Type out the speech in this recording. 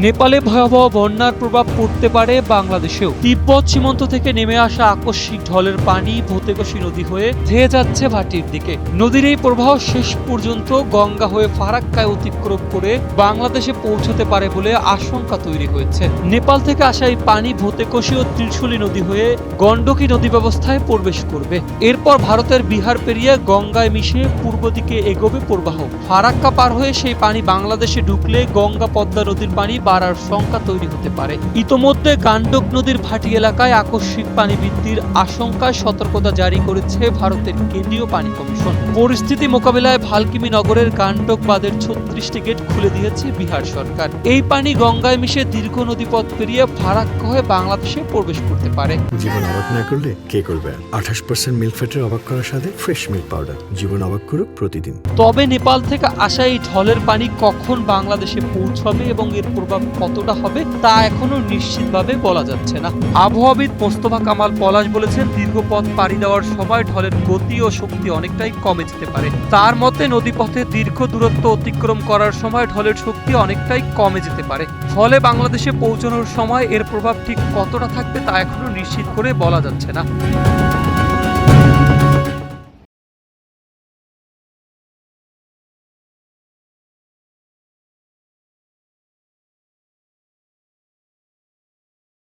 নেপালে ভয়াবহ বন্যার প্রভাব পড়তে পারে বাংলাদেশেও। তিব্বত সীমান্ত থেকে নেমে আসা আকস্মিক ঢলের পানি ভূতেকশী নদী হয়ে ধেয়ে যাচ্ছে ভাটির দিকে। নদীর এই প্রবাহ শেষ পর্যন্ত গঙ্গা হয়ে ফারাক্কায় অতিক্রম করে বাংলাদেশে পৌঁছতে পারে বলে আশঙ্কা তৈরি হয়েছে। নেপাল থেকে আসা এই পানি ভূতেকশী ও ত্রিশূলী নদী হয়ে গণ্ডকী নদী ব্যবস্থায় প্রবেশ করবে। এরপর ভারতের বিহার পেরিয়ে গঙ্গায় মিশে পূর্ব দিকে এগোবে প্রবাহ। ফারাক্কা পার হয়ে সেই পানি বাংলাদেশে ঢুকলে গঙ্গা পদ্মা নদীর পানি বাড়ার শঙ্কা তৈরি হতে পারে। ইতোমধ্যে গান্ডক নদীর ভাটি এলাকায় আকস্মিক পানি বৃদ্ধির আশঙ্কায় সতর্কতা জারি করেছে ভারতের কেন্দ্রীয় পানি কমিশন। পরিস্থিতি মোকাবিলায় ভালকিমি নগরের গান্ডক বাঁধের 36টি গেট খুলে দিয়েছে বিহার সরকার। এই পানি গঙ্গায় মিশে দীর্ঘ নদীপথ পেরিয়ে ফারাক্কা হয়ে বাংলাদেশে প্রবেশ করতে পারে। জীবন অবাক না করলে কে করবে? 28% মিল্ক ফ্যাটের অবাক করার সাথে ফ্রেশ মিল্ক পাউডার। জীবন অবাক করুক প্রতিদিন। তবে নেপাল থেকে আসা এই ঢলের পানি কখন বাংলাদেশে পৌঁছাবে এবং এর প্রভাব কতটা হবে তা এখনো নিশ্চিতভাবে বলা যাচ্ছে না। আবহাওয়াবিদ মোস্তফা কামাল পলাশ বলেছেন, দীর্ঘ পথ পাড়ি দেওয়ার সময় ঢলের গতি ও শক্তি অনেকটাই কমে যেতে পারে। তার মতে নদীপথে দীর্ঘ দূরত্ব অতিক্রম করার সময় ঢলের শক্তি অনেকটাই কমে যেতে পারে। ফলে বাংলাদেশে পৌঁছানোর সময় এর প্রভাব ঠিক কতটা থাকবে তা এখনো নিশ্চিত করে বলা যাচ্ছে না।